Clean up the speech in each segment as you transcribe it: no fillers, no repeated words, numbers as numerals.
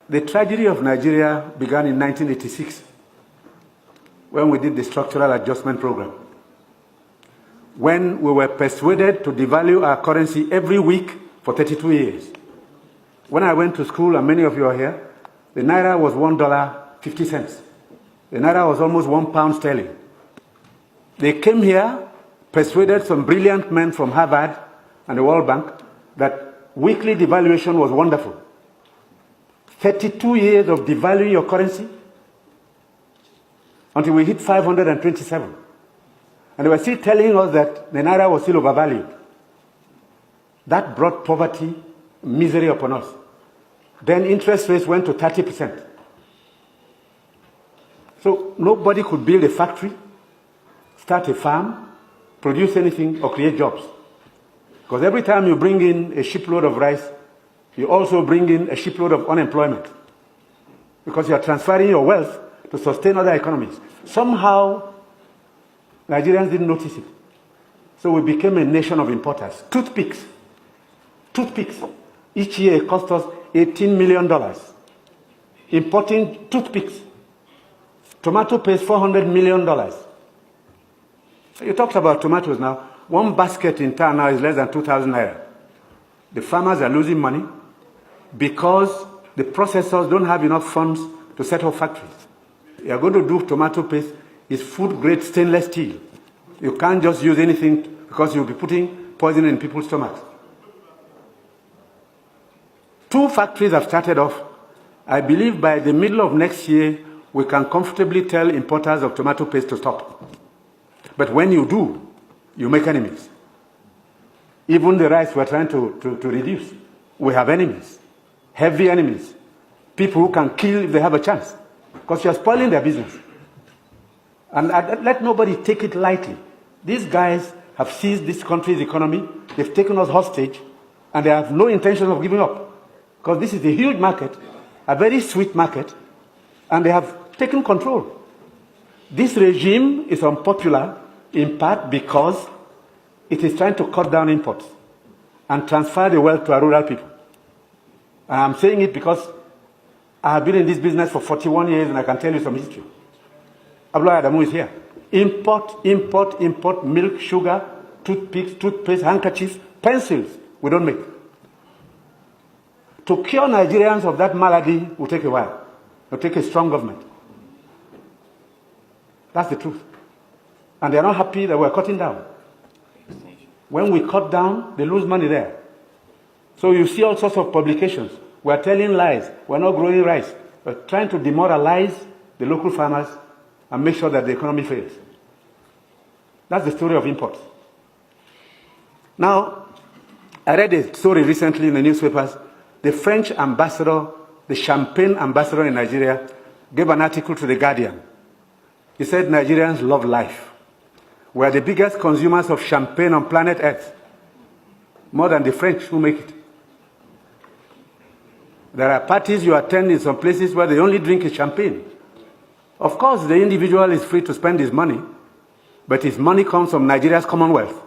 The tragedy of Nigeria began in 1986 when we did the structural adjustment program. When we were persuaded to devalue our currency every week for 32 years. When I went to school, and many of you are here, the Naira was $1.50. The Naira was almost £1 sterling. They came here, persuaded some brilliant men from Harvard and the World Bank that weekly devaluation was wonderful. 32 years of devaluing your currency until we hit 527. And they were still telling us that the Naira was still overvalued. That brought poverty, misery upon us. Then interest rates went to 30%. So nobody could build a factory, start a farm, produce anything, or create jobs. Because every time you bring in a shipload of rice, you also bring in a shipload of unemployment. Because you are transferring your wealth to sustain other economies. Somehow, Nigerians didn't notice it. So we became a nation of importers. Toothpicks. Toothpicks. Each year it cost us $18 million. Importing toothpicks. Tomato paste, $400 million. You talked about tomatoes now. One basket in town now is less than 2,000 naira. The farmers are losing money because the processors don't have enough funds to set up factories. You are going to do tomato paste, it's food-grade stainless steel. You can't just use anything because you'll be putting poison in people's stomachs. 2 factories have started off. I believe by the middle of next year, we can comfortably tell importers of tomato paste to stop. But when you do, you make enemies. Even the rice we're trying to reduce, we have enemies, heavy enemies, people who can kill if they have a chance, because you're spoiling their business. And let nobody take it lightly. These guys have seized this country's economy, they've taken us hostage, and they have no intention of giving up. Because this is a huge market, a very sweet market, and they have taken control. This regime is unpopular, in part because it is trying to cut down imports and transfer the wealth to our rural people. And I'm saying it because I have been in this business for 41 years and I can tell you some history. Abdullah Adamu is here. Import, milk, sugar, toothpicks, toothpaste, handkerchiefs, pencils, we don't make. To cure Nigerians of that malady will take a while. It will take a strong government. That's the truth. And they're not happy that we're cutting down. When we cut down, they lose money there. So you see all sorts of publications. We're telling lies. We're not growing rice. We're trying to demoralize the local farmers and make sure that the economy fails. That's the story of imports. Now, I read a story recently in the newspapers. The French ambassador, the champagne ambassador in Nigeria, gave an article to The Guardian. He said Nigerians love life. We are the biggest consumers of champagne on planet Earth, more than the French who make it. There are parties you attend in some places where they only drink champagne. Of course, the individual is free to spend his money, but his money comes from Nigeria's commonwealth.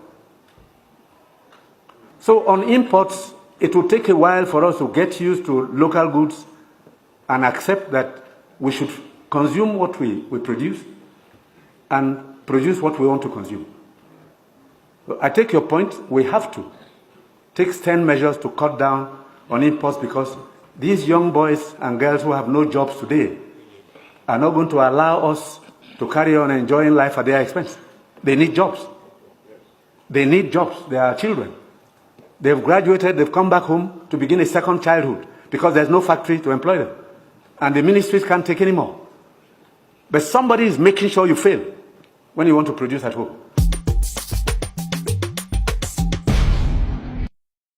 So on imports, it will take a while for us to get used to local goods and accept that we should consume what we produce and produce what we want to consume. I take your point. We have to take stern measures to cut down on imports because these young boys and girls who have no jobs today are not going to allow us to carry on enjoying life at their expense. They need jobs. They need jobs. They are children. They've graduated, they've come back home to begin a second childhood because there's no factory to employ them. And the ministries can't take any more. But somebody is making sure you fail when you want to produce at home.